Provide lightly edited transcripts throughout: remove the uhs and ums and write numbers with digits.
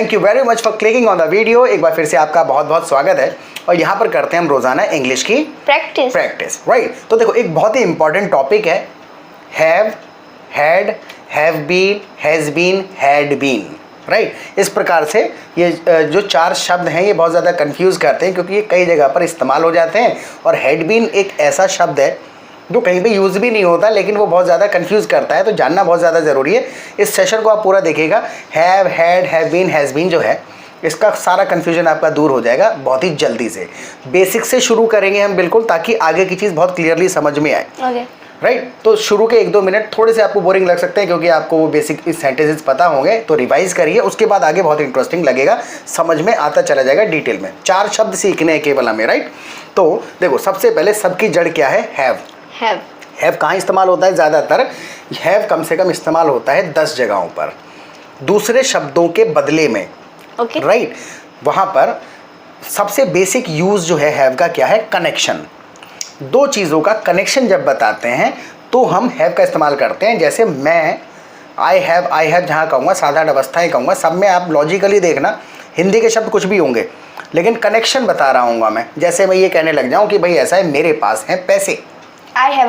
Thank you very much for clicking on the video. एक बार फिर से आपका बहुत बहुत स्वागत है और यहाँ पर करते हैं हम रोजाना इंग्लिश की प्रैक्टिस राइट। तो देखो एक बहुत ही इंपॉर्टेंट टॉपिक है have, had, have been, has been, had been right. इस प्रकार से ये जो चार शब्द हैं ये बहुत ज़्यादा कंफ्यूज करते हैं क्योंकि ये कई जगह पर इस्तेमाल हो जाते हैं और हैड बीन एक ऐसा शब्द है जो कहीं पे यूज़ भी नहीं होता लेकिन वो बहुत ज़्यादा कंफ्यूज करता है, तो जानना बहुत ज़्यादा ज़रूरी है। इस सेशन को आप पूरा देखिएगा। Have, had, have been, has been जो है इसका सारा कन्फ्यूजन आपका दूर हो जाएगा बहुत ही जल्दी से। बेसिक से शुरू करेंगे हम बिल्कुल, ताकि आगे की चीज़ बहुत क्लियरली समझ में आए राइट। तो शुरू के 1-2 मिनट थोड़े से आपको बोरिंग लग सकते हैं क्योंकि आपको वो बेसिक सेंटेंसेस पता होंगे, तो रिवाइज करिए, उसके बाद आगे बहुत इंटरेस्टिंग लगेगा, समझ में आता चला जाएगा डिटेल में। 4 शब्द सीखने हैं केवल हमें राइट। तो देखो सबसे पहले सबकी जड़ क्या है? हैव कहाँ इस्तेमाल होता है? ज़्यादातर हैव कम से कम इस्तेमाल होता है 10 जगहों पर दूसरे शब्दों के बदले में राइट। वहाँ पर सबसे बेसिक यूज़ जो है हैव का क्या है? कनेक्शन। 2 चीज़ों का कनेक्शन जब बताते हैं तो हम हैव का इस्तेमाल करते हैं। जैसे मैं आई हैव जहाँ कहूँगा साधारण अवस्थाएँ कहूँगा, सब में आप लॉजिकली देखना हिंदी के शब्द कुछ भी होंगे लेकिन कनेक्शन बता रहा हूँगा मैं। जैसे मैं ये कहने लग जाऊँ कि भाई ऐसा है मेरे पास हैं पैसे, I have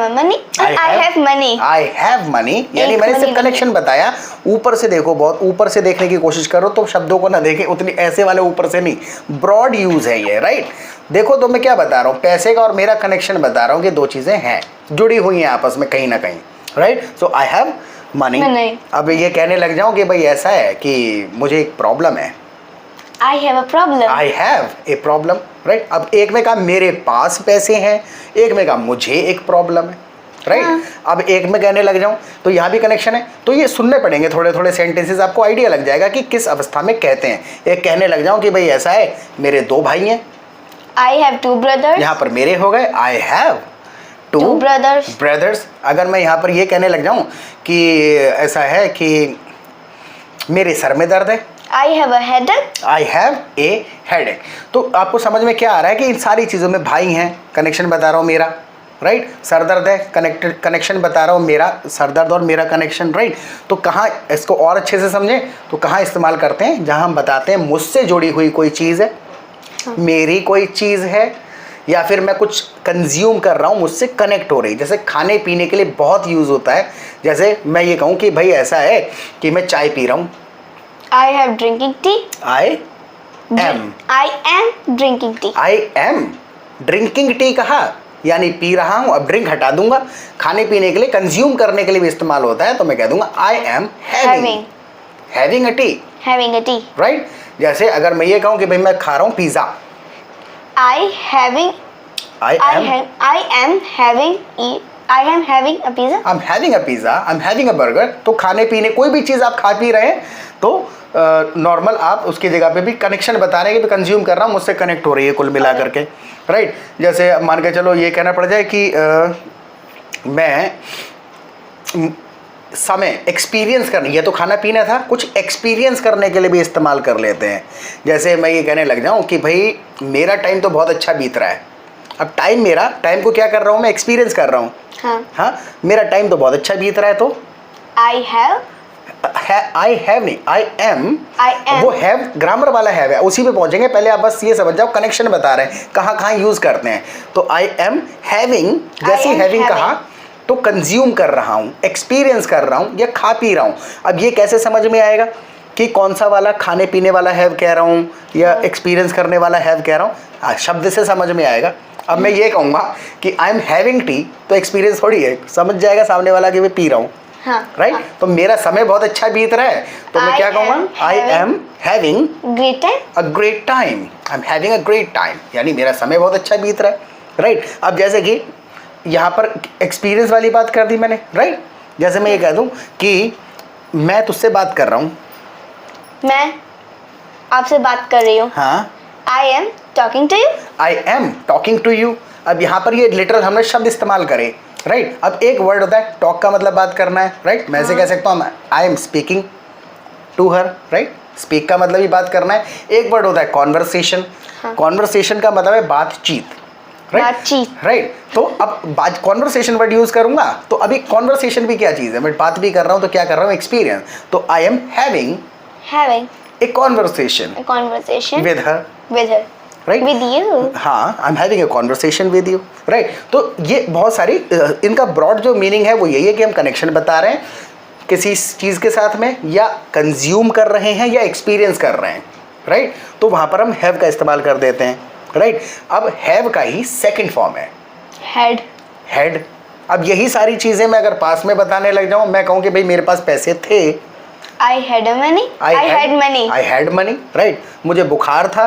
money, यानी मैंने सिर्फ कनेक्शन बताया। ऊपर से देखो, बहुत ऊपर से देखने की कोशिश करो तो शब्दों को ना देखें उतनी, ऐसे वाले ऊपर से नहीं, ब्रॉड यूज है ये राइट। देखो तो मैं क्या बता रहा हूँ, पैसे का और मेरा कनेक्शन बता रहा हूँ कि 2 चीजें हैं, जुड़ी हुई हैं आपस में कहीं ना कहीं right. So I have money. अब ये कहने लग जाऊँ कि भाई ऐसा है कि मुझे एक प्रॉब्लम है, I have a problem right. अब एक में कहा मेरे पास पैसे हैं, एक में कहा मुझे एक प्रॉब्लम है राइट। अब एक में कहने लग जाऊं तो यहाँ भी कनेक्शन है। तो ये सुनने पड़ेंगे थोड़े थोड़े सेंटेंसेस, आपको आइडिया लग जाएगा कि किस अवस्था में कहते हैं। एक कहने लग जाऊं कि भाई ऐसा है मेरे 2 भाई हैं, I have 2 brothers, यहाँ पर मेरे हो गए आई हैव 2 brothers। अगर मैं यहाँ पर ये कहने लग जाऊं कि ऐसा है कि मेरे सर में दर्द है, I have a headache। तो आपको समझ में क्या आ रहा है कि इन सारी चीज़ों में भाई हैं, कनेक्शन बता रहा हूँ मेरा राइट। सर दर्द है, कनेक्शन बता रहा हूँ मेरा, सर दर्द और मेरा कनेक्शन राइट। तो कहाँ इसको और अच्छे से समझें तो कहाँ इस्तेमाल करते हैं? जहाँ हम बताते हैं मुझसे जुड़ी हुई कोई चीज़ है, मेरी कोई चीज़ है, या फिर मैं कुछ कंज्यूम कर रहा हूँ, मुझसे कनेक्ट हो रही। जैसे खाने पीने के लिए बहुत यूज़ होता है। जैसे मैं ये कहूँ कि भाई ऐसा है कि मैं चाय पी रहा हूँ, I am drinking tea, I am drinking tea कहा, यानी पी रहा हूँ। अब ड्रिंक हटा दूंगा, खाने पीने के लिए कंज्यूम करने के लिए भी इस्तेमाल होता है, तो मैं कह दूंगा I am having a tea right. जैसे अगर मैं ये कहूँ कि भाई मैं खा रहा हूँ pizza, I am having a pizza, I'm having a burger। तो खाने पीने कोई भी चीज़ आप खा पी रहे हैं तो नॉर्मल आप उसकी जगह पे भी कनेक्शन बता रहे हैं कि मैं कंज्यूम कर रहा हूँ, मुझसे कनेक्ट हो रही है कुल मिला करके राइट। जैसे मान के चलो ये कहना पड़ जाए कि मैं समय एक्सपीरियंस करने, ये तो खाना पीना था, कुछ एक्सपीरियंस करने के लिए भी इस्तेमाल कर लेते हैं। जैसे मैं ये कहने लग जाऊँ कि भाई मेरा टाइम तो बहुत अच्छा बीत रहा है। अब टाइम को क्या कर रहा हूँ मैं? एक्सपीरियंस कर रहा हूँ। हाँ मेरा टाइम तो बहुत अच्छा बीत रहा है, तो आई एम वो हैव ग्रामर वाला हैव है, उसी पे पहुंचेंगे। पहले आप बस ये समझ जाओ कनेक्शन बता रहे हैं कहाँ कहाँ यूज करते हैं। तो आई एम हैविंग, जैसे हैविंग कहा तो कंज्यूम कर रहा हूँ, एक्सपीरियंस कर रहा हूँ या खा पी रहा हूँ। अब ये कैसे समझ में आएगा कि कौन सा वाला खाने पीने वाला हैव कह रहा हूँ या एक्सपीरियंस करने वाला हैव कह रहा हूँ? शब्द से समझ में आएगा। अब मैं ये कहूँगा कि आई एम हैविंग टी, तो एक्सपीरियंस थोड़ी है, समझ जाएगा सामने वाला कि मैं पी रहा हूँ राइट। तो मेरा समय बहुत अच्छा बीत रहा है तो मैं क्या कहूँगा? I am having a great time, यानी मेरा समय बहुत अच्छा बीत रहा है राइट। अब जैसे कि यहाँ पर एक्सपीरियंस वाली बात कर दी मैंने राइट। जैसे मैं ये कह दूँ कि मैं तुझसे बात कर रहा हूँ, मैं आपसे बात कर रही हूँ। हाँ, I am talking to you। अब यहाँ पर ये लिटरल हमने शब्द इस्तेमाल करे राइट। अब एक वर्ड होता है टॉक का मतलब बात करना है राइट। मैं ऐसे कह सकता हूँ I am speaking to her right. Speak का मतलब ही बात करना है। एक वर्ड होता है कॉन्वर्सेशन, कॉन्वर्सेशन का मतलब है बातचीत राइट। तो अब कॉन्वर्सेशन वर्ड यूज करूंगा तो अभी कॉन्वर्सेशन भी क्या चीज़ है, मैं बात भी कर रहा हूँ तो क्या कर रहा हूँ? एक्सपीरियंस। तो I am having a conversation A conversation with her, with her. Right? With you. हाँ, I am having a conversation with you, right? तो ये बहुत सारी इनका ब्रॉड जो मीनिंग है वो यही है कि हम कनेक्शन बता रहे हैं किसी चीज़ के साथ में, या कंज्यूम कर रहे हैं या एक्सपीरियंस कर रहे हैं, राइट? तो वहाँ पर हम हैव का इस्तेमाल कर देते हैं, राइट? अब हैव का ही सेकंड फॉर्म है Had. हैड। अब यही सारी चीज़ें मैं अगर पास में बताने लग जाऊँ, मैं कहूँ कि भाई मेरे पास पैसे थे, I had a money. I had money. I had money, right? मुझे बुखार था,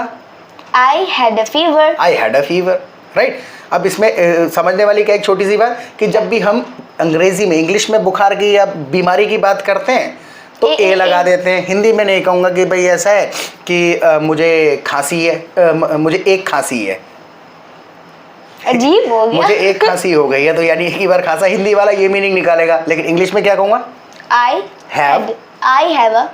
I had a fever. I had a fever, right? अब इसमें समझने वाली क्या एक छोटी सी बात कि जब भी हम अंग्रेजी में, इंग्लिश में बुखार की या बीमारी की बात करते हैं तो ए लगा देते हैं। हिंदी में नहीं कहूँगा कि भाई ऐसा है कि मुझे खांसी है, मुझे एक खांसी है, अजीब हो गया। मुझे एक खांसी हो गई है, तो यानी एक ही बार खांसा, हिंदी वाला ये मीनिंग निकालेगा, लेकिन इंग्लिश में क्या कहूँगा? I have a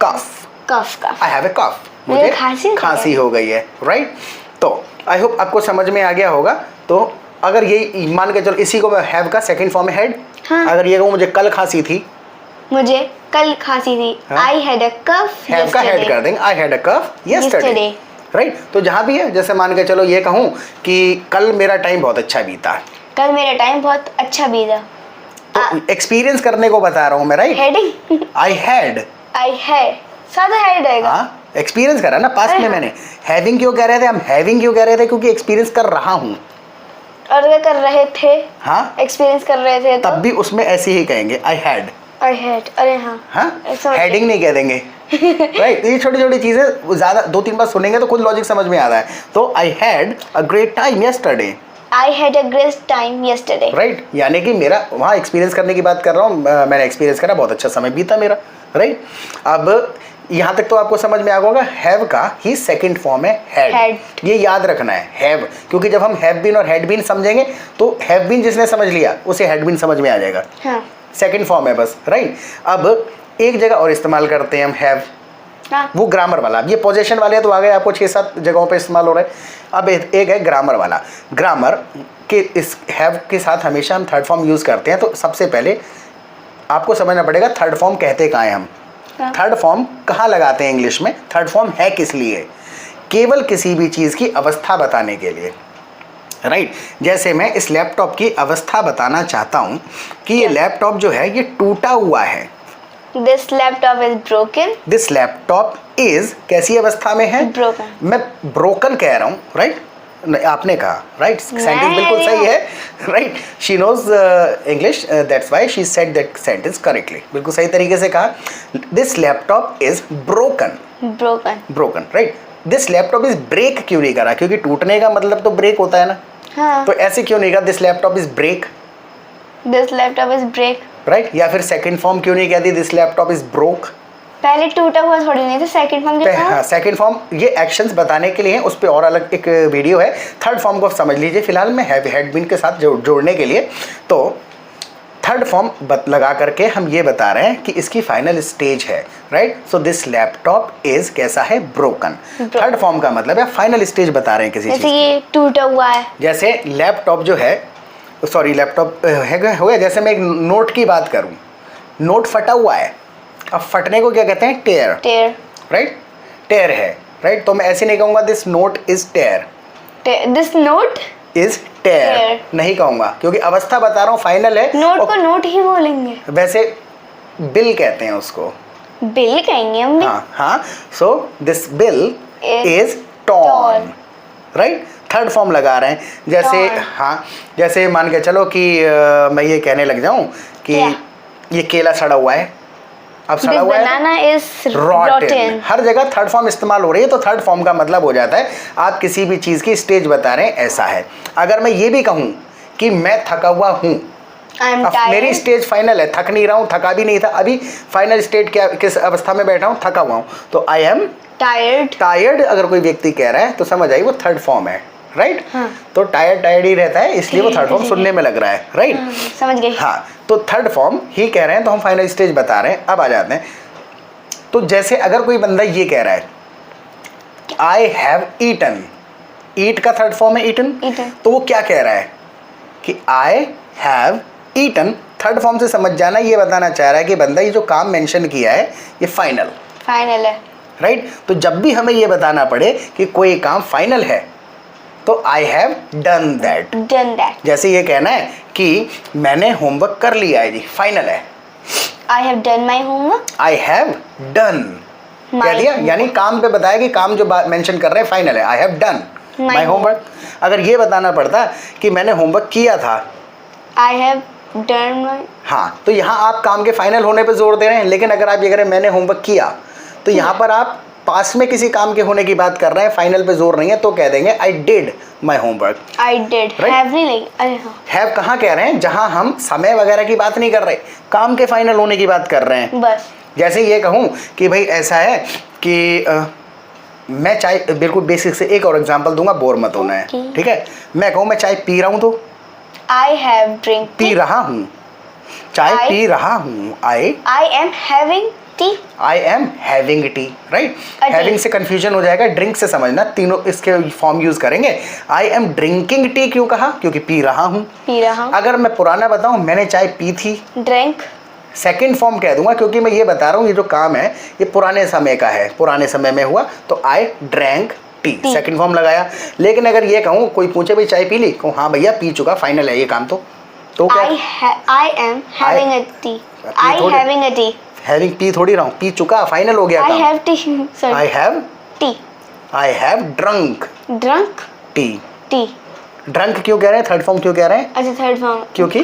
cough, cough. I have a cough, मुझे मुझे खांसी हो गई है, राइट? तो आई होप आपको समझ में आ गया होगा। तो अगर ये मान के चलो, इसी को मैं हैव का सेकंड फॉर्म है हैड। हाँ। अगर ये कहूँ मुझे कल खांसी थी, मुझे कल खांसी थी। हाँ। I had a cough have का हेड कर देंगे, I had a cough yesterday, Yesterday. Right? तो जहाँ भी है, जैसे मान के चलो ये कहूँ कि कल मेरा टाइम बहुत अच्छा बीता, कल मेरा टाइम बहुत अच्छा बीता। तो एक्सपीरियंस करने को बता रहा हूँ मैं, right? Heading I had, I had सादा हेड आएगा। हाँ, एक्सपीरियंस करा ना पास्ट में मैंने। हैविंग क्यों कह रहे थे हम? हैविंग क्यों कह रहे थे? क्योंकि एक्सपीरियंस कर रहा हूँ। और क्या कर रहे थे? हाँ, एक्सपीरियंस कर रहे थे तो तब भी उसमें ऐसे ही कहेंगे आई हैड। I had। अरे हाँ। हाँ, समझ गई। हेडिंग नहीं कह देंगे, राइट? ये छोटी छोटी चीजें ज़्यादा 2-3 बार सुनेंगे तो खुद लॉजिक समझ में आता है। तो आई had a great time yesterday, I had a great time yesterday। Right? यानी कि मेरा वहाँ एक्सपीरियंस करने की बात कर रहा हूँ, मैंने एक्सपीरियंस करा, बहुत अच्छा समय बीता मेरा, राइट? अब यहाँ तक तो आपको समझ में आ गया होगा। हैव का ही सेकंड फॉर्म है हैड। Had। ये याद रखना है, हैव, क्योंकि जब हम हैव बीन और हैड बीन समझेंगे तो हैव बीन जिसने समझ लिया उसे हैड बीन समझ में आ जाएगा। हाँ। सेकंड फॉर्म है बस, राइट? अब एक जगह और इस्तेमाल करते हैं हम हैव, हाँ। वो ग्रामर वाला। अब ये पोजीशन वाले तो आ गए, आपको 6-7 जगहों पे इस्तेमाल हो रहा है। अब एक है ग्रामर वाला। ग्रामर के इस हैव के साथ हमेशा हम थर्ड फॉर्म यूज़ करते हैं। तो सबसे पहले आपको समझना पड़ेगा थर्ड फॉर्म कहते कहाँ हैं हम। थर्ड फॉर्म कहाँ लगाते हैं इंग्लिश में? थर्ड फॉर्म है किस लिए? केवल किसी भी चीज़ की अवस्था बताने के लिए, राइट? जैसे मैं इस लैपटॉप की अवस्था बताना चाहता हूँ कि ये लैपटॉप जो है ये टूटा हुआ है। This laptop is broken। This laptop is कैसी अवस्था में है? Broken। मैं ब्रोकन कह रहा हूँ, राइट? आपने कहा, राइट? सेंटेंस बिल्कुल सही है, right? She knows English, that's why she said that sentence correctly. बिल्कुल सही तरीके से कहा। This laptop is broken, broken, right? This laptop is break क्यों नहीं करा? क्योंकि टूटने का मतलब तो ब्रेक होता है ना। हाँ। तो ऐसे क्यों नहीं कहा this laptop is break, This laptop is break। Right? या फिर सेकंड फॉर्म क्यों नहीं कहती दिस लैपटॉप इज ब्रोक? पहले टूटा हुआ थोड़ी नहीं था, सेकंड फॉर्म क्या था? हाँ, सेकंड फॉर्म ये एक्शंस बताने के लिए है, उस पर और अलग एक वीडियो है। थर्ड फॉर्म को समझ लीजिए फिलहाल मैं हैव हैड बीन के साथ जोड़ने के लिए। तो थर्ड फॉर्म लगा करके हम ये बता रहे हैं कि इसकी फाइनल स्टेज है, right? So this laptop is कैसा है? ब्रोकन। थर्ड फॉर्म का मतलब है फाइनल स्टेज बता रहे हैं किसी चीज जैसे ये टूटा हुआ है। जैसे लैपटॉप जो है, सॉरी लैपटॉप हो गया। जैसे मैं एक नोट की बात करूं, नोट फटा हुआ है। अब फटने को क्या कहते हैं? टेयर, राइट? टेयर है, राइट? तो मैं ऐसे नहीं कहूँगा this note is tear, this note is tear नहीं कहूँगा, क्योंकि अवस्था बता रहा हूँ, फाइनल है। नोट को नोट ही बोलेंगे। वैसे बिल कहते हैं उसको, बिल कहेंगे हम भी। हाँ। So this bill is torn, right? Third form लगा रहे हैं। जैसे हाँ, जैसे मान के चलो कि मैं ये कहने लग जाऊं कि ये केला सड़ा हुआ है। अब सड़ा हुआ है, बनाना इज रॉटन। हर जगह थर्ड फॉर्म इस्तेमाल हो रही है, तो थर्ड फॉर्म का मतलब हो जाता है आप किसी भी चीज़ की स्टेज बता रहे हैं, ऐसा है। अगर मैं ये भी कहूँ कि मैं थका हुआ हूँ, अब मेरी स्टेज फाइनल है, थक नहीं रहा हूँ, थका भी नहीं था, अभी फाइनल स्टेज क्या, किस अवस्था में बैठा हूँ? थका हुआ हूँ। तो आई एम टायर्ड अगर कोई व्यक्ति कह रहा है तो समझ आई वो थर्ड फॉर्म है, राइट? हाँ। तो टायर्ड ही रहता है, इसलिए वो थर्ड फॉर्म सुनने में लग रहा है, राइट? समझ गए। हाँ, तो थर्ड फॉर्म ही कह रहे हैं, तो हम फाइनल स्टेज बता रहे हैं। अब आ जाते हैं, तो जैसे अगर कोई बंदा ये कह रहा है आई हैव ईटन, ईट का थर्ड फॉर्म है ईटन, तो वो क्या कह रहा है कि I have eaten. Third form से समझ जाना, ये बताना चाह रहा है कि बंदा ये जो काम मेंशन किया है ये फाइनल है, राइट। तो जब भी हमें ये बताना पड़े कि कोई काम फाइनल है तो आई हैव डन दैट। जैसे ये कहना है कि मैंने होमवर्क कर लिया है जी, फाइनल है। I have done my homework. I have done कह दिया, यानी काम पे बताया कि काम जो मेंशन कर रहे हैं फाइनल है। I have done my homework. अगर ये बताना पड़ता कि मैंने होमवर्क किया था, आई हैव डन माई, हाँ, तो यहाँ आप काम के फाइनल होने पे जोर दे रहे हैं। लेकिन अगर आप ये करें मैंने होमवर्क किया, तो यहाँ पर आप पास में किसी काम के होने की बात कर रहे हैं, फाइनल पे जोर नहीं है, तो कह देंगे I did my homework. I did, have नहीं लगी। अरे हाँ, हैव कहाँ कह रहे हैं? जहाँ हम समय वगैरह की बात नहीं कर रहे, काम के फाइनल होने की बात कर रहे हैं। बस जैसे ये कहूँ कि भाई ऐसा है कि मैं चाय, बिल्कुल बेसिक से एक और एग्जांपल दूंगा, बोर मत होना है, ठीक है। मैं कहूँ मैं चाय पी रहा हूँ, तो आई हैव ड्रिंक, पी रहा हूँ, चाय पी रहा हूँ। I am having T, I am having T, right. Having से कंफ्यूजन हो जाएगा, ड्रिंक से समझना, तीनों इसके फॉर्म यूज करेंगे। आई एम ड्रिंकिंग टी क्यों कहा? क्योंकि पी रहा हूँ। अगर मैं पुराना बताऊँ, मैंने चाय पी थी, ड्रिंक, सेकेंड फॉर्म कह दूंगा, क्योंकि मैं ये बता रहा हूँ ये जो काम है ये पुराने समय का है, पुराने समय में हुआ, तो I drank T, second form लगाया। लेकिन अगर ये कहूँ, कोई पूछे भाई चाय पी ली, कहूँ हाँ भैया पी चुका, फाइनल है ये काम, तो क्या? I am having a T, I having a T, having P थोड़ी रहा हूँ, पी चुका, फाइनल हो गया काम। I have T, sorry, I have T, I have drunk T. T drunk क्यों कह रहे हैं? थर्ड फॉर्म क्यों कह रहे हैं? अच्छा, थर्ड फॉर्म, क्योंकि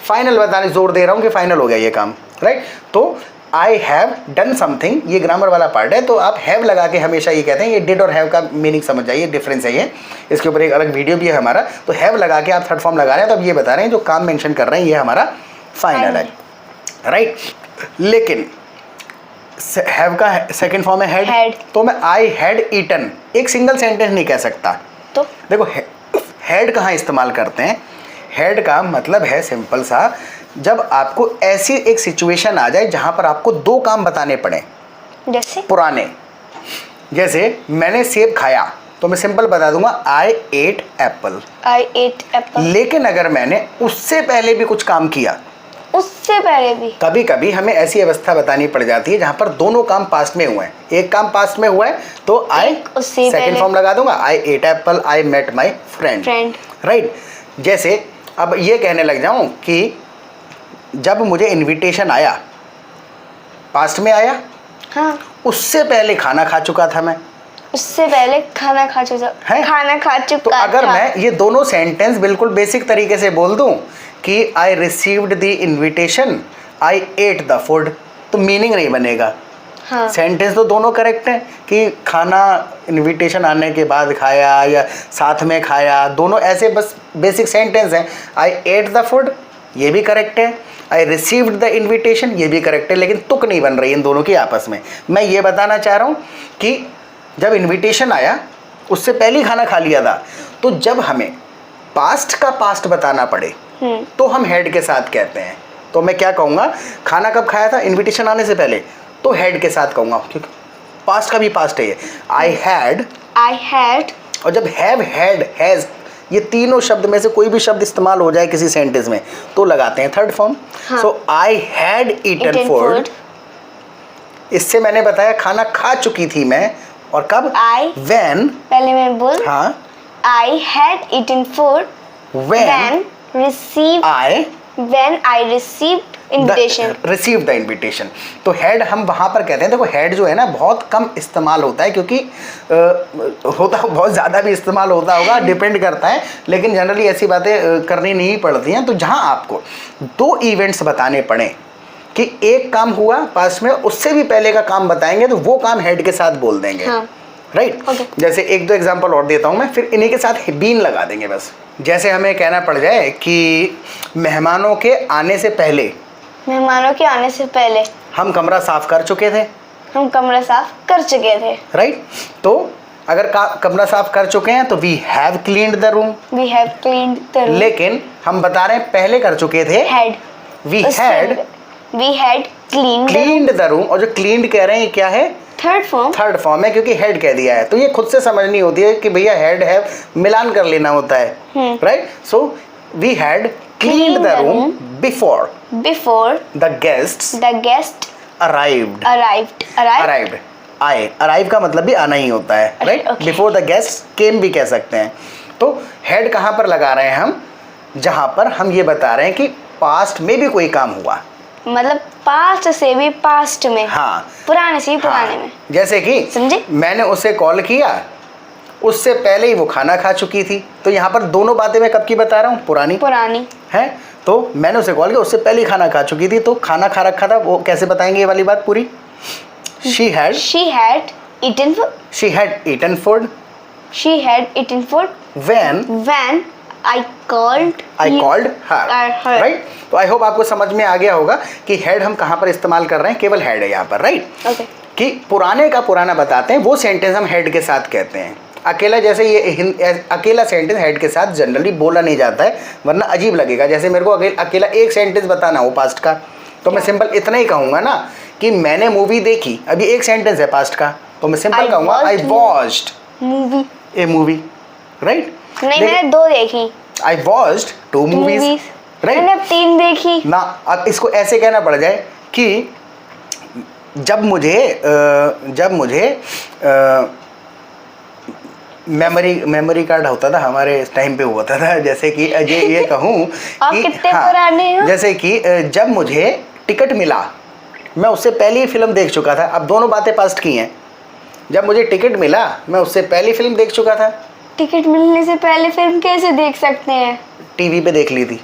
फाइनल बताने जोर दे रहा हूँ कि फाइनल हो गया ये काम, राइट। तो आई हैव डन समथिंग, ये ग्रामर वाला पार्ट है, तो आप हैव लगा के हमेशा ये कहते हैं, ये डिड और हैव का मीनिंग समझ जाइए, डिफरेंस है ये। इसके ऊपर एक अलग वीडियो भी है हमारा, तो हैव लगा के आप थर्ड फॉर्म लगा रहे हैं, तो अब ये बता रहे हैं जो काम मेंशन कर रहे हैं ये हमारा फाइनल है, राइट। लेकिन हैव का सेकंड फॉर्म है हैड, तो मैं आई हैड ईटन एक सिंगल सेंटेंस नहीं कह सकता। तो देखो हैड कहाँ इस्तेमाल करते हैं? हैड का मतलब है सिंपल सा, जब आपको ऐसी एक सिचुएशन आ जाए जहां पर आपको दो काम बताने पड़े, जैसे पुराने, जैसे मैंने सेब खाया, तो मैं सिंपल बता दूंगा I ate apple, I ate Apple. लेकिन अगर मैंने उससे पहले भी कुछ काम किया, उससे पहले भी, कभी कभी हमें ऐसी अवस्था बतानी पड़ जाती है जहां पर दोनों काम पास्ट में हुए हैं। एक काम पास्ट में हुआ है तो आई सेकंड फॉर्म लगा दूंगा, I ate apple, I met my friend, right. जैसे अब ये कहने लग जाऊं कि जब मुझे इनविटेशन आया, पास्ट में आया, हाँ, उससे पहले खाना खा चुका था मैं, उससे पहले खाना खा चुका है, खाना खा चुका। तो अगर मैं ये दोनों सेंटेंस बिल्कुल बेसिक तरीके से बोल दूं कि I received the invitation, I at the food, तो मीनिंग नहीं बनेगा। हाँ। सेंटेंस तो दोनों करेक्ट हैं कि खाना इनविटेशन आने के बाद खाया या साथ में खाया, दोनों ऐसे बस बेसिक सेंटेंस हैं। आई एट द फूड ये भी करेक्ट है, आई रिसीव्ड द इन्विटेशन ये भी करेक्ट है, लेकिन तुक नहीं बन रही इन दोनों की आपस में। मैं ये बताना चाह रहा हूँ कि जब इन्विटेशन आया उससे पहले ही खाना खा लिया था, तो जब हमें पास्ट का पास्ट बताना पड़े तो हम हैड के साथ कहते हैं। तो मैं क्या कहूँगा, खाना कब खाया था? इन्विटेशन आने से पहले, तो हैड के साथ कहूँगा, क्योंकि पास्ट का भी पास्ट है ये। आई हैड, और जब हैव, हैड, हैज़, ये तीनों शब्द में से कोई भी शब्द इस्तेमाल हो जाए किसी सेंटेंस में तो लगाते हैं third form. So I had eaten food, इससे मैंने बताया खाना खा चुकी थी मैं, और कब? व्हेन, पहले मैं बोल, हाँ, I had eaten food when I received invitation, receive the invitation. तो हैड हम वहाँ पर कहते हैं, देखो हैड जो है ना बहुत कम इस्तेमाल होता है, क्योंकि होता बहुत ज़्यादा भी इस्तेमाल होता होगा, डिपेंड करता है, लेकिन जनरली ऐसी बातें करनी नहीं पड़ती हैं। तो जहाँ आपको दो इवेंट्स बताने पड़े कि एक काम हुआ पास में, उससे भी पहले का काम बताएंगे, तो वो काम हैड के साथ बोल देंगे, राइट। जैसे एक दो एग्जाम्पल और देता हूँ मैं, फिर इन्हीं के साथ बीन लगा देंगे बस। जैसे हमें कहना पड़ जाए कि मेहमानों के आने से पहले, हम कमरा साफ कर चुके थे, राइट। तो अगर कमरा साफ कर चुके हैं तो we have cleaned the room, लेकिन हम बता रहे हैं पहले कर चुके थे, we had cleaned the room, और जो क्लीन्ड कह रहे हैं क्या है? थर्ड फॉर्म है, क्योंकि हेड कह दिया है। तो ये खुद से समझनी होती है कि भैया हेड है, मिलान कर लेना होता है, right. So we had cleaned the room before the guest arrived। आए, अराइव का मतलब भी आना ही होता है, right. Before the guest came भी कह सकते हैं। तो हैड कहाँ पर लगा रहे हैं हम, जहाँ पर हम ये बता रहे हैं कि पास्ट में भी कोई काम हुआ, मतलब पास्ट से भी पास्ट में, हाँ, पुराने से भी पुराने में। जैसे कि समझे? मैंने उसे कॉल किया, उससे पहले ही वो खाना खा चुकी थी। तो यहाँ पर दोनों बातें मैं कब की बता रहा हूँ, पुरानी है। तो मैंने उसे कॉल किया, उससे पहले ही खाना खा चुकी थी, तो खाना खा रखा था। वो कैसे बताएंगे ये वाली बात पूरी? She had eaten food. She had eaten food. She had eaten food when I called her. Right? तो आई होप आपको समझ में आ गया होगा कि हैड हम कहाँ पर इस्तेमाल कर रहे हैं, केवल हैड है यहाँ पर, राइट। ओके। कि पुराने का पुराना बताते हैं, वो सेंटेंस हम हैड के साथ कहते हैं। अकेला, जैसे ये अकेला सेंटेंस हेड के साथ जनरली बोला नहीं जाता है, वरना अजीब लगेगा। जैसे मेरे को अकेला एक सेंटेंस बताना हो पास्ट का, तो मैं सिंपल इतना ही कहूँगा ना कि मैंने मूवी देखी। अभी एक सेंटेंस है पास्ट का, तो मैं सिंपल कहूँगा I watched A movie, right. नहीं, मैंने 2 देखी। I watched 2 movies, right. मैंने 3 देखी ना। अब इसको ऐसे कहना पड़ जाए कि जब मुझे मेमोरी कार्ड होता था, हमारे टाइम पे होता था, जैसे कि ये कहूँ आप कितने पुराने हो? जैसे कि जब मुझे टिकट मिला, मैं उससे पहले ही फिल्म देख चुका था। अब दोनों बातें पास्ट की हैं। जब मुझे टिकट मिला, मैं उससे पहले फिल्म देख चुका था। टिकट मिलने से पहले फिल्म कैसे देख सकते हैं? टीवी पे देख ली थी,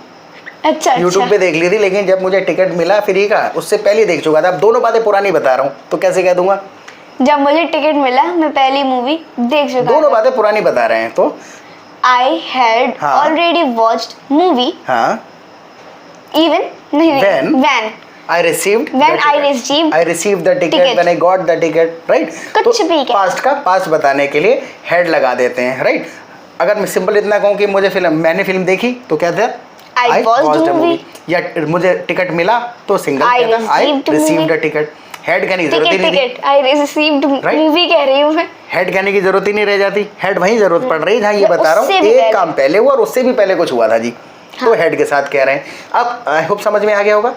अच्छा, यूट्यूब पे देख ली थी, लेकिन जब मुझे टिकट मिला फ्री का, उससे पहले देख चुका था। अब दोनों बातें पुरानी बता रहा हूँ, तो कैसे कह दूंगा? जब मुझे टिकट मिला, मैं पहली मूवी देख चुका। दोनों बातें पुरानी बता रहे हैं। तो I had already watched movie. हाँ। इवन नहीं, when I received the ticket, when I got the ticket, right? कुछ भी पास्ट का पास्ट बताने के लिए हेड लगा देते हैं, राइट। अगर मैं सिंपल इतना कहूँ कि मैंने फिल्म देखी, तो कहते हैं I watched a movie। या मुझे टिकट मिला, तो सिंगल कहता है I received a ticket। Head कहने की जरूरत ही नहीं थी। I received movie कह रही हूँ मैं। हेड कहने की जरूरत ही नहीं रह जाती। हेड वहीं जरूरत पड़ रही है जहाँ ये बता रहा हूँ एक काम पहले हुआ और उससे भी पहले कुछ हुआ था जी। तो हेड के साथ कह रहे हैं। अब आई होप समझ में आ गया होगा।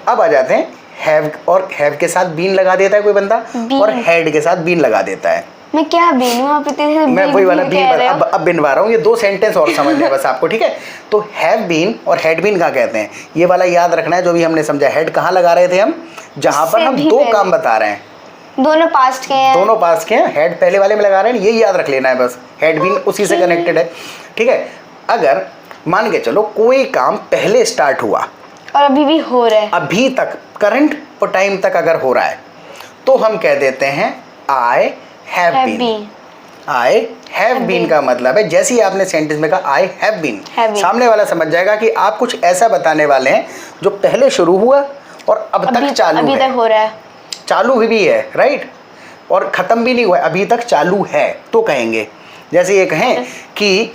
अब आ जाते हैं हैव, और हैव के साथ बीन लगा देता है कोई बंदा, और हेड के साथ बीन लगा देता है। मैं क्या बीन हूँ? आप इतने मैं वही वाला बीन अब बिनवा रहा हूँ। ये 2 सेंटेंस और समझने बस आपको, ठीक है। तो हैव बीन और हेड बीन कहाँ कहते हैं, ये वाला याद रखना है जो भी हमने समझा। हेड कहाँ लगा रहे थे हम, जहाँ पर हम 2 काम बता रहे हैं, दोनों पास्ट के हैं, हेड पहले वाले में लगा रहे हैं, ये याद रख लेना है बस। हेड बीन उसी से कनेक्टेड है, ठीक है। अगर मान के चलो कोई काम पहले स्टार्ट हुआ और अभी भी हो रहा है, अभी तक करंट टाइम तक अगर हो रहा है, तो हम कह देते हैं I have been. I have been का मतलब है, जैसे ही आपने सेंटेंस में कहा आई हैव बीन, सामने वाला समझ जाएगा कि आप कुछ ऐसा बताने वाले हैं जो पहले शुरू हुआ और अब तक चालू है, अभी तक हो रहा है, चालू भी है, राइट, और ख़त्म भी नहीं हुआ, अभी तक चालू है। तो कहेंगे, जैसे ये कहें कि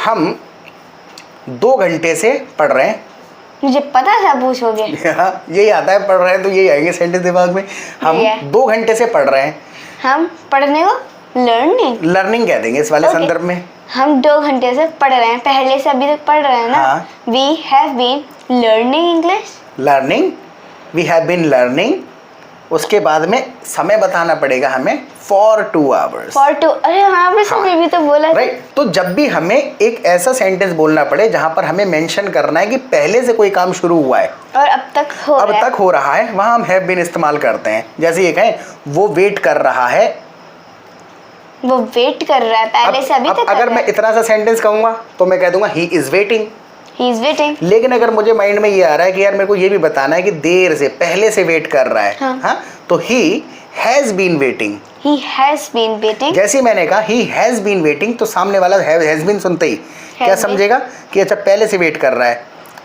हम 2 घंटे से पढ़ रहे हैं। मुझे पता था पूछोगे। यही आता है, पढ़ रहे हैं तो यही आएंगे सेंटेंस दिमाग में। हम 2 घंटे से पढ़ रहे हैं। हम पढ़ने को लर्निंग कह देंगे इस वाले संदर्भ में। हम 2 घंटे से पढ़ रहे हैं, पहले से अभी तक पढ़ रहे हैं ना। We have been learning English. We have been learning. उसके बाद में समय बताना पड़ेगा हमें for 2 hours। अरे हाँ, मैं भी तो बोला, राइट। तो जब भी हमें एक ऐसा सेंटेंस बोलना पड़े जहाँ पर हमें मेंशन करना है कि पहले से कोई काम शुरू हुआ है और अब तक हो रहा है, वहाँ हम हैव बीन इस्तेमाल करते हैं। जैसे ये कहें वो वेट कर रहा है, पहले से अभी तक। अगर मैं इतना सा सेंटेंस कहूँगा तो मैं कह दूंगा ही इज वेटिंग। लेकिन अगर मुझे माइंड में ये आ रहा है कि यार मेरे को ये भी बताना है कि देर से, पहले से वेट कर रहा है, हाँ, तो ही हैज बीन वेटिंग। जैसे ही मैंने कहा ही हैज बीन वेटिंग, तो सामने वाला हैज बीन सुनते ही क्या समझेगा कि अच्छा पहले से वेट कर रहा है,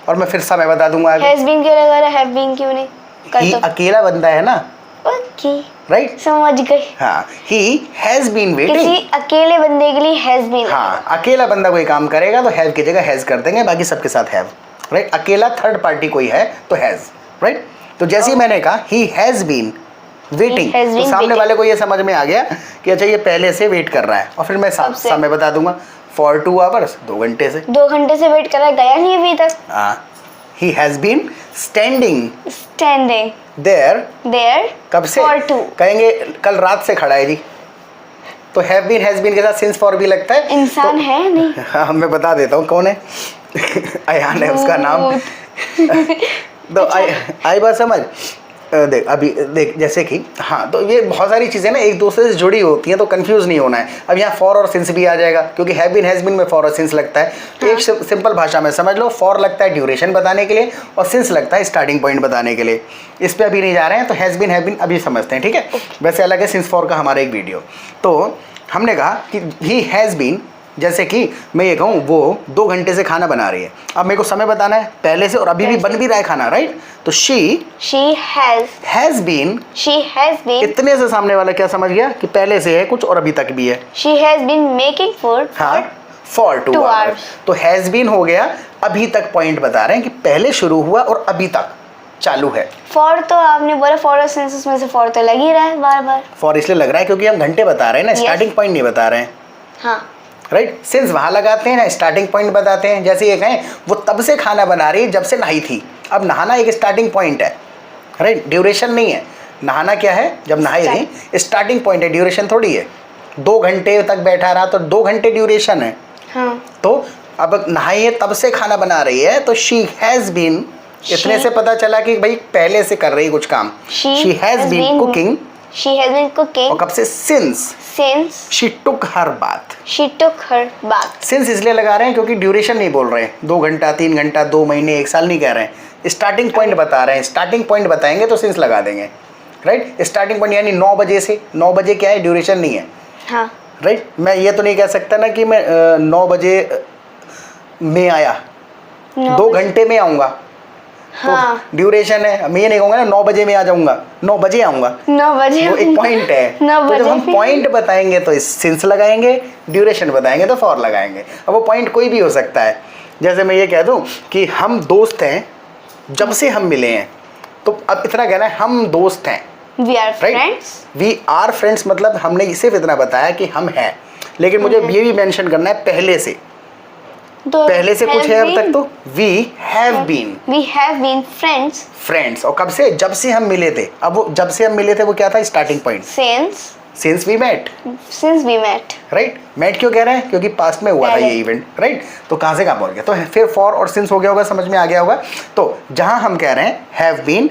और मैं फिर समय बता दूंगा आगे। हैज बीन क्यों लगा रहा है, हैव बीन क्यों नहीं? ही अकेला बंदा है ना, ओके, राइट, समझ गए। हाँ, ही हैज बीन वेटिंग। किसी अकेले बंदे के लिए हैज बीन। हाँ, अकेला बंदा कोई काम करेगा तो हैव की जगह हैज कर देंगे, बाकी सबके साथ हैव, राइट। अकेला थर्ड पार्टी कोई है तो हैज, राइट। तो जैसे ही मैंने कहा ही हैज बीन वेटिंग, तो सामने वाले को ये समझ में आ गया कि अच्छा ये पहले से वेट कर रहा है, और फिर मैं समय बता दूंगा for 2 hours, 2 घंटे से। 2 घंटे से वेट कर रहा है, गया नहीं अभी तक। हाँ, he has been standing there कब से? for two. कहेंगे कल रात से खड़ा है जी, तो हैव बीन हैज बीन के साथ सिंस फॉर भी लगता है। इंसान है नहीं? हाँ मैं बता देता हूँ कौन है। अयान है उसका नाम। तो आई बात समझ। देख अभी देख जैसे कि हाँ, तो ये बहुत सारी चीज़ें ना एक दूसरे से जुड़ी होती हैं, तो कंफ्यूज नहीं होना है। अब यहाँ फॉर और सिंस भी आ जाएगा, क्योंकि हैव बीन हैज़ बीन में फॉर और सिंस लगता है। तो एक सिंपल भाषा में समझ लो, फॉर लगता है ड्यूरेशन बताने के लिए और सिंस लगता है स्टार्टिंग पॉइंट बताने के लिए। इस पर अभी नहीं जा रहे हैं, तो हैज़ बीन हैव बीन अभी समझते हैं, ठीक है। वैसे अलग है सिंस फॉर का हमारा एक वीडियो। तो हमने कहा कि ही हैज़ बीन, जैसे कि मैं ये कहूँ वो 2 घंटे से खाना बना रही है। अब मेरे को समय बताना है पहले से, और अभी भी बन भी रहा है खाना, राइट। तो शी हैज़ बीन इतने से सामने वाला क्या समझ गया कि पहले से है कुछ और अभी तक भी है। She has been making food for 2 hours. तो हैज़ बीन हो गया अभी तक पॉइंट बता रहे हैं कि पहले शुरू हुआ और अभी तक चालू है। फॉर तो आपने बोला, फॉर और सिंस, उसमें से फॉर तो लग ही रहा है बार बार। फॉर इसलिए लग रहा है क्योंकि हम घंटे बता रहे हैं ना, स्टार्टिंग पॉइंट नहीं बता रहे हैं। हाँ राइट। सिंस वहाँ लगाते हैं ना, स्टार्टिंग पॉइंट बताते हैं। जैसे ये कहें वो तब से खाना बना रही है जब से नहाई थी। अब नहाना एक स्टार्टिंग पॉइंट है, राइट, ड्यूरेशन नहीं है। नहाना क्या है? जब नहाई थी, स्टार्टिंग पॉइंट है, ड्यूरेशन थोड़ी है। 2 घंटे तक बैठा रहा तो 2 घंटे ड्यूरेशन है। हाँ। तो अब नहाई है तब से खाना बना रही है, तो शी हैज़ बीन, इतने से पता चला कि भाई पहले से कर रही कुछ काम। She has been cooking. और कब से? Since she took her bath. Since इसलिए लगा रहे हैं क्योंकि ड्यूरेशन नहीं बोल रहे हैं, 2 घंटा 3 घंटा 2 महीने 1 साल नहीं कह रहे हैं, स्टार्टिंग पॉइंट बता रहे हैं। स्टार्टिंग पॉइंट बताएंगे तो सिंस लगा देंगे, राइट। स्टार्टिंग पॉइंट यानी 9 बजे से, 9 बजे क्या है? ड्यूरेशन नहीं है। हाँ। राइट। मैं ये तो नहीं कह सकता ना कि मैं 9 बजे में आया, 2 घंटे में आऊँगा, हाँ। तो ड्यूरेशन है। मैं ये नहीं कहूँगा ना 9 बजे में आ जाऊँगा, 9 बजे आऊँगा, 9 बजे वो एक पॉइंट है। तो जब हम पॉइंट बताएंगे तो सिंस लगाएंगे, ड्यूरेशन बताएंगे तो फॉर लगाएंगे। अब वो पॉइंट कोई भी हो सकता है। जैसे मैं ये कह दूं कि हम दोस्त हैं जब से हम मिले हैं, तो अब इतना कहना है हम दोस्त हैं, we are friends. We are friends मतलब हमने सिर्फ इतना बताया कि हम हैं, लेकिन मुझे ये भी मेंशन करना है पहले से। पहले से कुछ है अब तक, तो वी हैव बीन फ्रेंड्स। और कब से? जब से हम मिले थे। अब वो जब से हम मिले थे वो क्या था? Starting point. Since we met. Right. Met क्यों कह रहे हैं? क्योंकि पास्ट में हुआ था ये इवेंट, राइट। तो कहाँ से कहाँ पहुंच गया? तो फिर फॉर और सिंस हो गया होगा, समझ में आ गया होगा। तो जहाँ हम कह रहे हैं हैव बीन,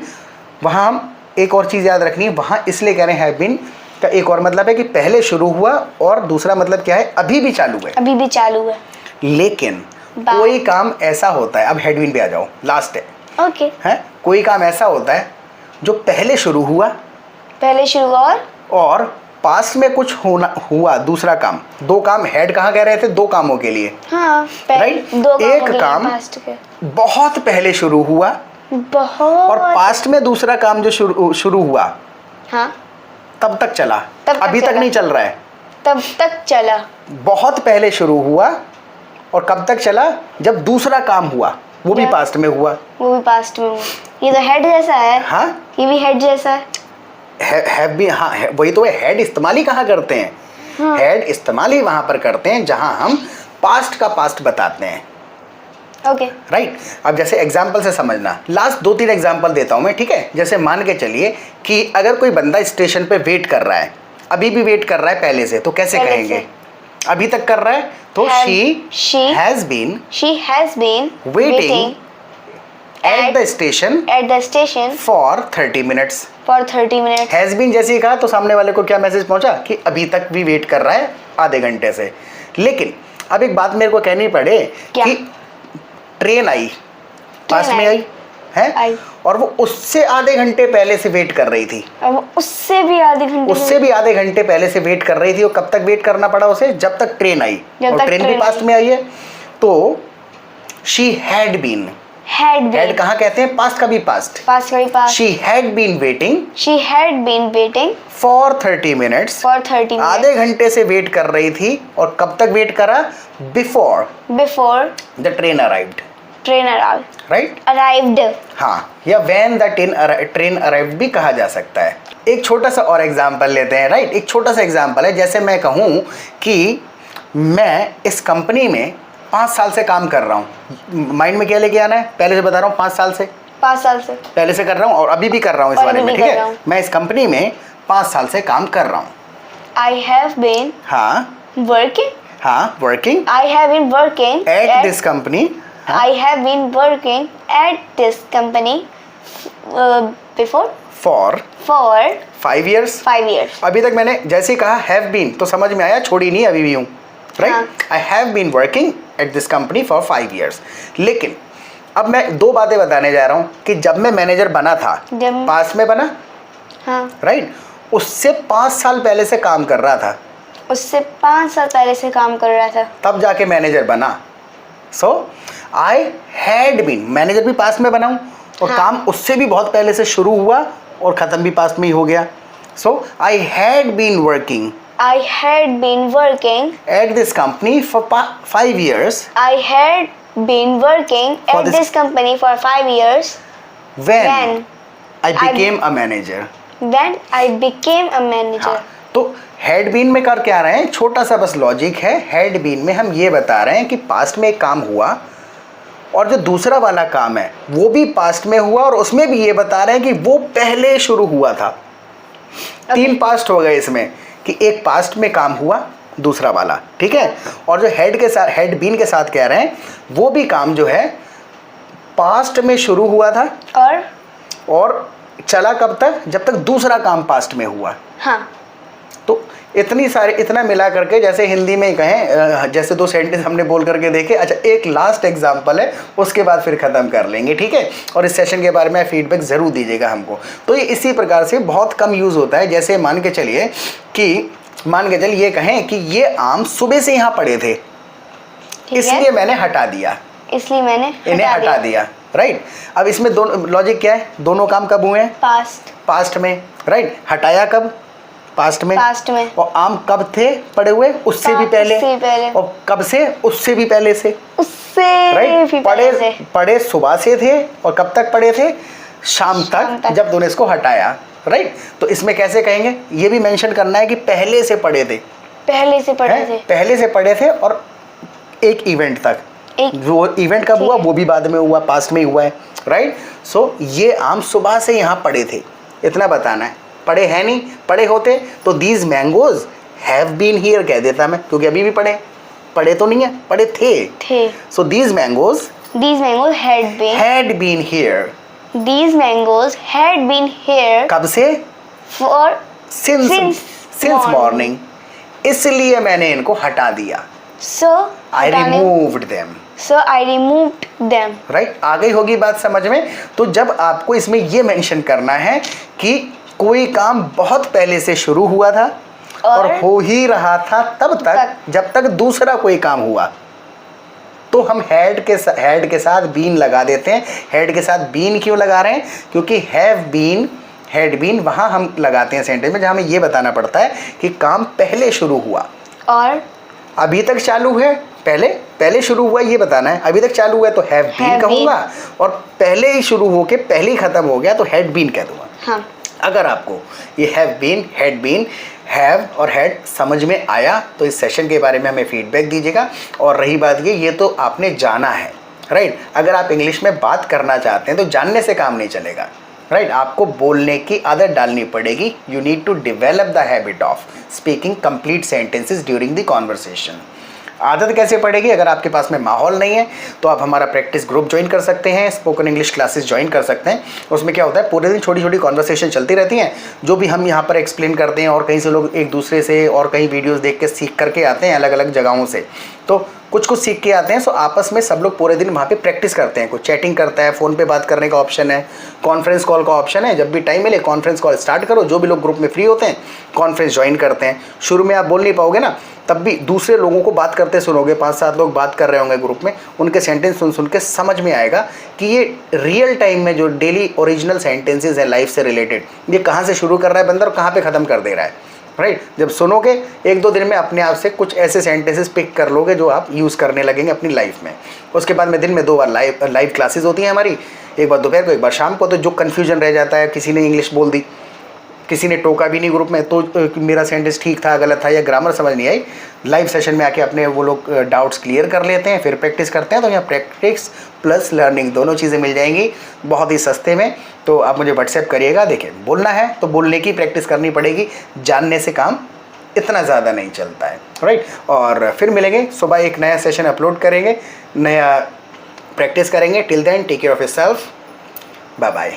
वहाँ हम एक और चीज़ याद रखनी है। वहाँ इसलिए कह रहे हैं हैव बीन का एक और मतलब है कि पहले शुरू हुआ, और दूसरा मतलब क्या है? अभी भी चालू है। लेकिन कोई काम ऐसा होता है, अब हैड बीन पे आ जाओ, लास्ट है। ओके। है कोई काम ऐसा होता है जो पहले शुरू हुआ और पास्ट में कुछ हुआ दूसरा काम। 2 काम हैड कहाँ कह रहे थे? 2 कामों के लिए। हाँ, राइट। एक काम बहुत पहले शुरू हुआ, और पास्ट में दूसरा काम जो शुरू हुआ, हाँ, तब तक चला, अभी तक नहीं चल रहा है, तब तक चला। बहुत पहले शुरू हुआ और कब तक चला? जब दूसरा काम हुआ, वो भी पास्ट में हुआ। ये तो हेड जैसा है। हाँ, ये भी हेड जैसा है। हैव भी, हाँ वही तो है। हेड इस्तेमाल ही कहाँ करते हैं? हाँ। हेड इस्तेमाल ही वहाँ पर करते हैं जहाँ हम पास्ट का पास्ट बताते हैं। ओके। राइट। अब जैसे एग्जाम्पल से समझना, लास्ट 2-3 एग्जाम्पल देता हूँ मैं, ठीक है। जैसे मान के चलिए कि अगर कोई बंदा स्टेशन पे वेट कर रहा है, अभी भी वेट कर रहा है पहले से, तो कैसे कहेंगे? अभी तक कर रहा है तो she has been waiting at the station for 30 minutes। has been जैसे ही कहा तो सामने वाले को क्या मैसेज पहुंचा कि अभी तक भी वेट कर रहा है आधे घंटे से। लेकिन अब एक बात मेरे को कहनी पड़े कि ट्रेन आई, पास में आई है, और वो उससे आधे घंटे पहले से वेट कर रही थी, उससे भी आधे घंटे पहले से वेट कर रही थी। और कब तक वेट करना पड़ा उसे? जब तक ट्रेन आई, और ट्रेन भी पास्ट में आई है। तो शी हैड बीन, हैड कहाँ कहते हैं? पास्ट का भी past. She had been waiting for 30 minutes. आधे घंटे से वेट कर रही थी, और कब तक वेट करा? Before the train arrived. Right. Arrived. हाँ, या व्हेन द ट्रेन अराइव्ड भी कहा जा सकता है। एक छोटा सा और एग्जांपल लेते हैं, राइट। एक छोटा सा एग्जांपल है, जैसे मैं कहूँ कि मैं इस कंपनी में 5 साल से काम कर रहा हूँ, माइंड में क्या लेके आना है, पहले से बता रहा हूँ 5 साल से, 5 साल से पहले से कर रहा हूँ और अभी भी कर रहा हूँ इस बारे में, ठीक है। मैं इस कंपनी में 5 साल से काम कर रहा हूँ। आई हैव बीन हाँ वर्किंग, हाँ working, I have been working at this company, I have been working at this company before for for 5 years। 5 years. अभी तक मैंने जैसे ही कहा हैव बीन तो समझ में आया, छोड़ी नहीं, अभी भी हूँ, right. I have been working at this company for 5 years। लेकिन अब मैं 2 बातें बताने जा रहा हूँ कि जब मैं मैनेजर बना था, पास में बना, हाँ, राइट, उससे 5 साल पहले से काम कर रहा था, उससे 5 साल पहले से काम कर रहा था, तब जाके मैनेजर बना। सो आई हैड बीन, मैनेजर भी पास में बना हूँ और हाँ। काम उससे भी बहुत पहले से शुरू हुआ और ख़त्म भी पास में ही हो गया। So I had been working, I had been working, at this company for 5 years। I had been working For at this- this company for 5 years When I I- became a manager। when I became a manager. हाँ, तो had been में कर क्या रहे हैं, छोटा सा बस लॉजिक है। हैड बीन में हम ये बता रहे हैं कि पास्ट में एक काम हुआ और जो दूसरा वाला काम है वो भी पास्ट में हुआ और उसमें भी ये बता रहे हैं कि वो पहले शुरू हुआ था। 3 पास्ट हो गए इसमें कि एक पास्ट में काम हुआ, दूसरा वाला, ठीक है। और जो हेड के साथ, हेड बीन के साथ कह रहे हैं वो भी काम जो है पास्ट में शुरू हुआ था और चला कब तक, जब तक दूसरा काम पास्ट में हुआ। हाँ, तो इतना मिला करके, जैसे हिंदी में ही कहें, जैसे 2 सेंटेंस हमने बोल करके देखे। अच्छा, एक लास्ट एग्जांपल है, उसके बाद फिर ख़त्म कर लेंगे, ठीक है। और इस सेशन के बारे में फीडबैक ज़रूर दीजिएगा हमको। तो ये इसी प्रकार से बहुत कम यूज़ होता है। जैसे मान के चलिए ये कहें कि ये आम सुबह से यहाँ पड़े थे, इसलिए मैंने हटा दिया, इसलिए मैंने इन्हें हटा दिया, राइट। अब इसमें दोनों लॉजिक क्या है, दोनों काम कब हुए हैं, पास्ट में, राइट। हटाया कब, पास्ट में। और आम कब थे पड़े हुए, उससे भी पहले। और कब से, उससे भी पहले से, राइट। पड़े सुबह से थे और कब तक पड़े थे, शाम तक, जब तूने इसको हटाया, राइट। तो इसमें कैसे कहेंगे, ये भी मेंशन करना है कि पहले से पड़े थे, पहले से पड़े थे और एक इवेंट तक। वो इवेंट कब हुआ, वो भी बाद में हुआ, पास्ट में हुआ है, राइट। सो ये आम सुबह से यहाँ पड़े थे, इतना बताना है। पड़े हैं नहीं, पड़े होते तो these mangoes have been here कह देता मैं, क्योंकि अभी भी पड़े तो नहीं है, पड़े थे। So these mangoes had been here. These mangoes had been here कब से, for सिंस मॉर्निंग, इसलिए मैंने इनको हटा दिया। so I removed them। So I removed them। Right, आ गई होगी बात समझ में। तो जब आपको इसमें ये मेंशन करना है कि कोई काम बहुत पहले से शुरू हुआ था और हो ही रहा था तब तक जब तक दूसरा कोई काम हुआ, तो हम हेड के साथ बीन लगा देते हैं। हेड के साथ बीन क्यों लगा रहे हैं, क्योंकि हैव बीन, हैड बीन वहाँ हम लगाते हैं सेंटेंस में जहाँ हमें ये बताना पड़ता है कि काम पहले शुरू हुआ और अभी तक चालू है। पहले शुरू हुआ ये बताना है, अभी तक चालू है तो हैव बीन कहूँगा, और पहले ही शुरू होके पहले ही ख़त्म हो गया तो हैड बीन कह दूँगा। हाँ। अगर आपको ये have been, had been, have और हैड समझ में आया तो इस सेशन के बारे में हमें फीडबैक दीजिएगा। और रही बात ये तो आपने जाना है, राइट। अगर आप इंग्लिश में बात करना चाहते हैं तो जानने से काम नहीं चलेगा, राइट। आपको बोलने की आदत डालनी पड़ेगी। You need to develop the habit of speaking complete sentences during the conversation. आदत कैसे पड़ेगी, अगर आपके पास में माहौल नहीं है तो आप हमारा प्रैक्टिस ग्रुप ज्वाइन कर सकते हैं, स्पोकन इंग्लिश क्लासेस ज्वाइन कर सकते हैं। उसमें क्या होता है, पूरे दिन छोटी छोटी कॉन्वर्सेशन चलती रहती हैं, जो भी हम यहाँ पर एक्सप्लेन करते हैं, और कहीं से लोग एक दूसरे से और कहीं वीडियोस देख के सीख करके आते हैं अलग अलग जगहों से, तो कुछ सीख के आते हैं। सो आपस में सब लोग पूरे दिन वहाँ पे प्रैक्टिस करते हैं। कुछ चैटिंग करता है, फ़ोन पे बात करने का ऑप्शन है, कॉन्फ्रेंस कॉल का ऑप्शन है। जब भी टाइम मिले कॉन्फ्रेंस कॉल स्टार्ट करो। जो भी लोग ग्रुप में फ्री होते हैं कॉन्फ्रेंस ज्वाइन करते हैं। शुरू में आप बोल नहीं पाओगे ना, तब भी दूसरे लोगों को बात करते सुनोगे, 5-7 लोग बात कर रहे होंगे ग्रुप में, उनके सेंटेंस सुन के समझ में आएगा कि ये रियल टाइम में जो डेली ओरिजिनल सेंटेंसेस हैं लाइफ से रिलेटेड, ये कहाँ से शुरू कर रहा है बंदर और कहाँ पे ख़त्म कर दे रहा है, राइट। जब सुनोगे 1-2 दिन में अपने आप से कुछ ऐसे सेंटेंसेस पिक कर लोगे जो आप यूज़ करने लगेंगे अपनी लाइफ में। उसके बाद में दिन में 2 बार लाइव क्लासेस होती हैं हमारी, एक बार दोपहर को, एक बार शाम को। तो जो कन्फ्यूजन रह जाता है, किसी ने इंग्लिश बोल दी, किसी ने टोका भी नहीं ग्रुप में तो मेरा सेंटेंस ठीक था गलत था या ग्रामर समझ नहीं आई, लाइव सेशन में आके अपने वो लोग डाउट्स क्लियर कर लेते हैं, फिर प्रैक्टिस करते हैं। तो यहाँ प्रैक्टिस प्लस लर्निंग दोनों चीज़ें मिल जाएंगी बहुत ही सस्ते में। तो आप मुझे व्हाट्सएप करिएगा। देखिए बोलना है तो बोलने की प्रैक्टिस करनी पड़ेगी, जानने से काम इतना ज़्यादा नहीं चलता है, राइट। और फिर मिलेंगे सुबह, एक नया सेशन अपलोड करेंगे, नया प्रैक्टिस करेंगे। Till then take care of yourself, bye bye.